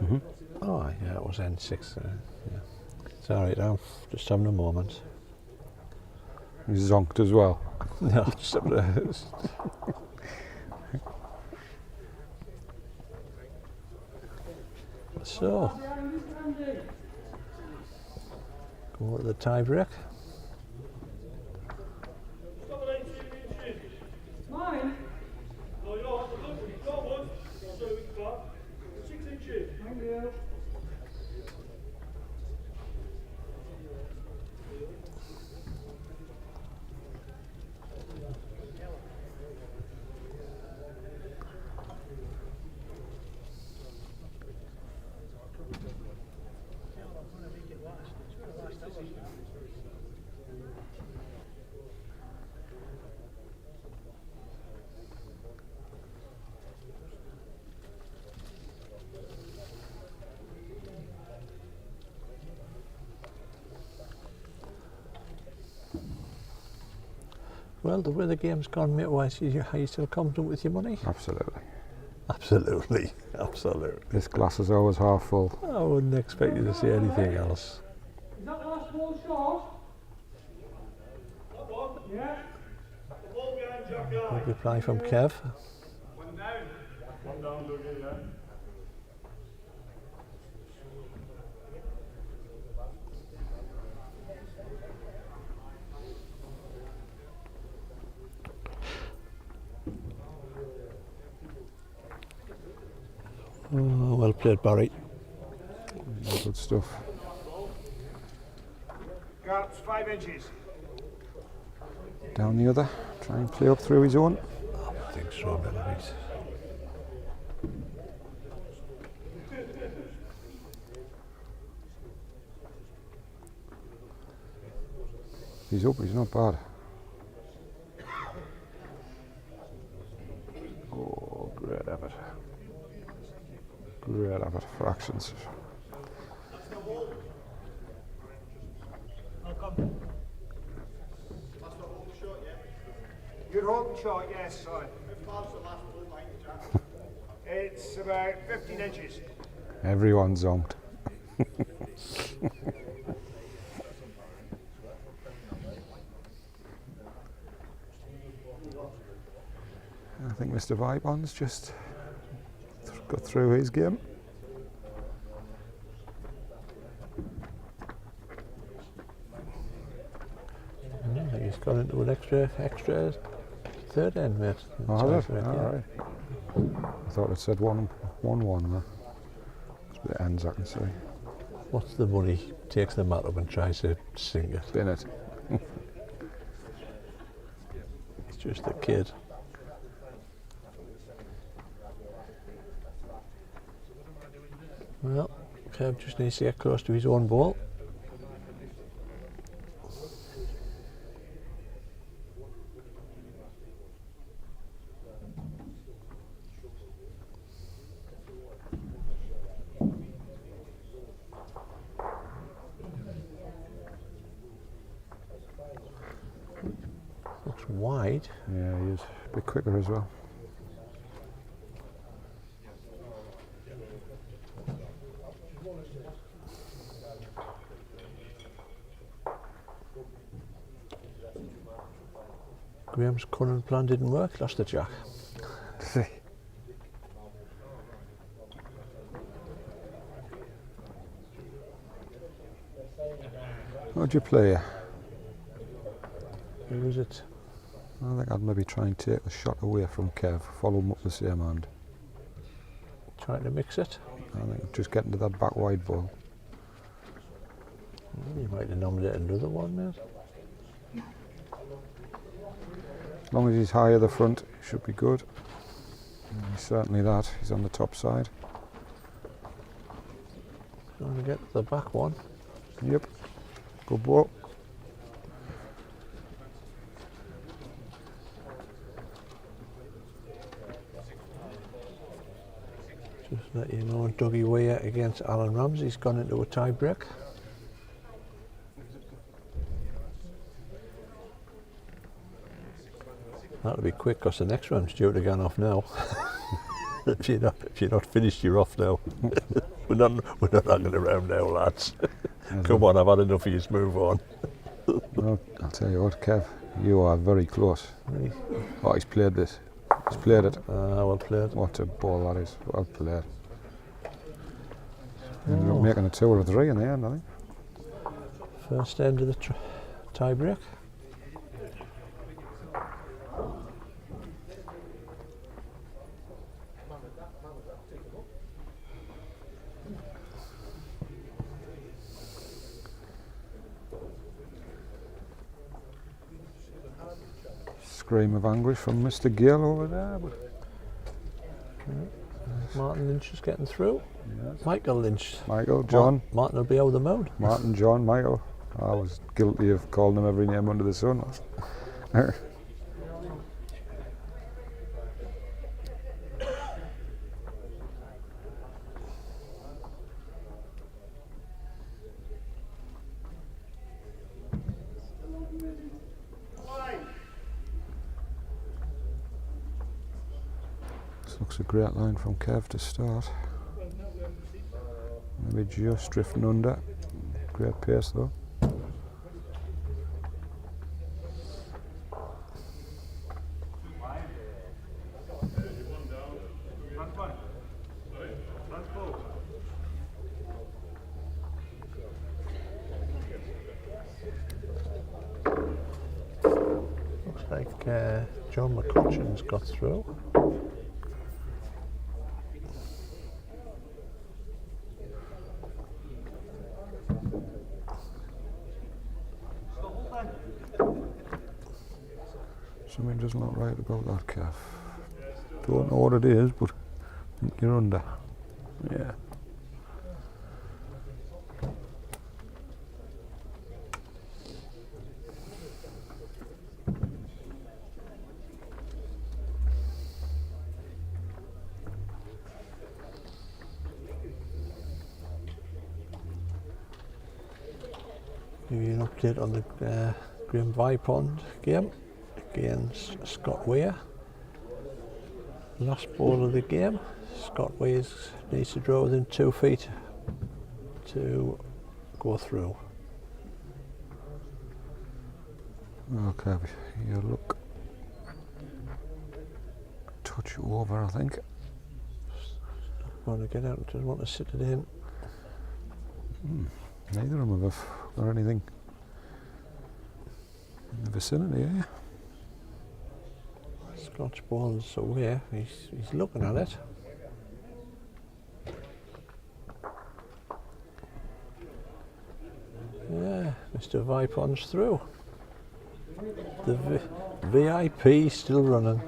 Mm-hmm. Oh, yeah, it was N6 there. Yeah. It's alright, I'm just having a moment. He's zonked as well. No, just having a... So, go to the tie break. Mine? No, yours. Your one. So we've got 6 inches. Thank you. Well, the way the game's gone, mate, wise, are you still confident with your money? Absolutely. Absolutely, absolutely. This glass is always half full. I wouldn't expect you to see anything else. Is that the last ball short? Yeah. The ball behind Jack Guy. Good reply from Kev. One down. One down, Dougie, yeah. Oh, well played, Barry. Good stuff. Gaps 5 inches. Down the other. Try and play up through his own. I think so, Melanie. He's up, he's not bad. Oh, great effort. Great effort, fractions. You're holding short, yes, sorry. It's about 15 inches. Everyone's zonked. I think Mr. Vibon's just got through his game. I think he's gone into an extra third end, mate. Oh, has it? Tiebreak, yeah. Alright. I thought it said 1-1 there. It's the ends I can see. What's the money? Takes the mat up and tries to sink it. Spin it. It's just a kid. Well, Kev just needs to get close to his own ball. Looks wide. Yeah, he is a bit quicker as well. Graham's cunning plan didn't work, lost the jack. What'd you play? Who was it? I think I'd maybe try and take a shot away from Kev, follow him up the same hand. Trying to mix it. I think just getting to that back wide ball. You might have nominated another one, mate. As long as he's high at the front, he should be good. And he's certainly that. He's on the top side. Trying to get the back one. Yep. Good ball. Just let you know, Dougie Weir against Alan Ramsey's gone into a tie break. That'll be quick because the next round's due to go off now. if you're not finished, you're off now. we're not hanging around now, lads. Come on, I've had enough of you. Move on. Well, I'll tell you what, Kev, you are very close. Really? Oh, he's played this. He's played it. Well played. What a ball that is. Well played. Ended up making a 2 or a 3 in the end, I think. First end of the tie break. Scream of anguish from Mr. Gill over there. But Martin Lynch is getting through. yes. Michael Lynch. Michael, John. Martin will be out of the mode. Martin, John, Michael. I was guilty of calling them every name under the sun. This looks a great line from Kev to start. Maybe just drifting under. Great pace though. Looks like John McCutcheon's got through. Something doesn't look right about that, Kev. Don't know what it is, but I think you're under. Yeah. Give you an update on the Graham Vipond game against Scott Weir. Last ball of the game. Scott Weir needs to draw within 2 feet to go through. Okay, you look a touch over, I think. Want to get out, just want to sit it in. Neither of them have got anything in the vicinity, eh? Clutch ball's away. He's looking at it. Yeah, Mr. Vipon's through. The VIP still running.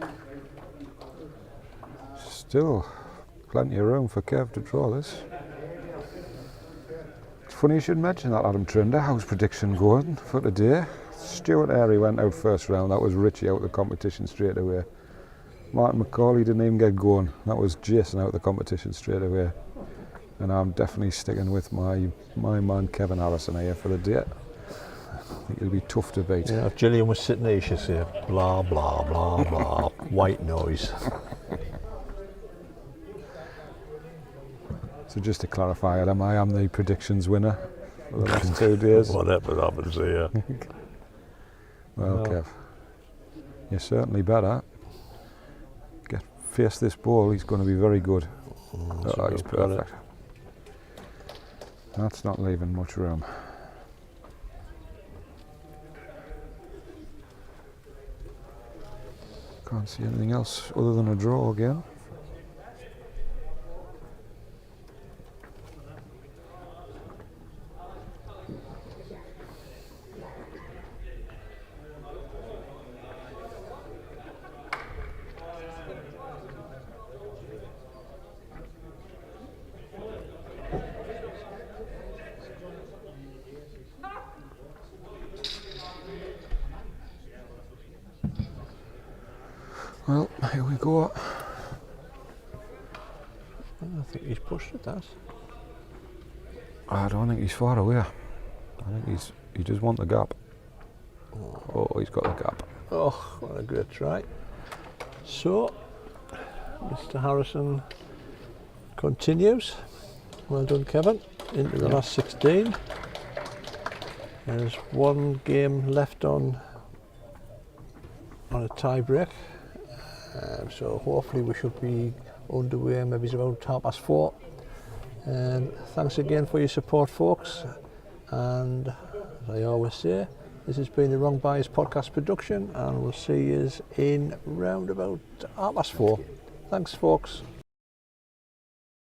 Still plenty of room for Kev to draw this. It's funny you should mention that, Adam Trinder. How's prediction going for today? Stuart Airy went out first round. That was Richie out of the competition straight away. Martin McCauley didn't even get going. That was Jason out of the competition straight away. And I'm definitely sticking with my man Kevin Harrison here for the day. I think it'll be tough to beat. Yeah, if Gillian was sitting there, she'd say, blah, blah, blah, blah, white noise. So just to clarify, Adam, I am the predictions winner for the last 2 days. Whatever happens here. Well, Kev, you're certainly better. Face this ball, he's going to be very good. Oh, he's perfect. That's not leaving much room. Can't see anything else other than a draw again. Well, here we go. I think he's pushed at that. I don't think he's far away. I think he just wants the gap. Oh, he's got the gap. Oh, what a great try. So, Mr. Harrison continues. Well done, Kevin. Into the last 16. There's one game left on a tie break. So hopefully we should be underway, maybe it's about 4:30. And thanks again for your support, folks. And as I always say, this has been the Wrong Bias podcast production, and we'll see you in round about 4:30. Thanks, folks.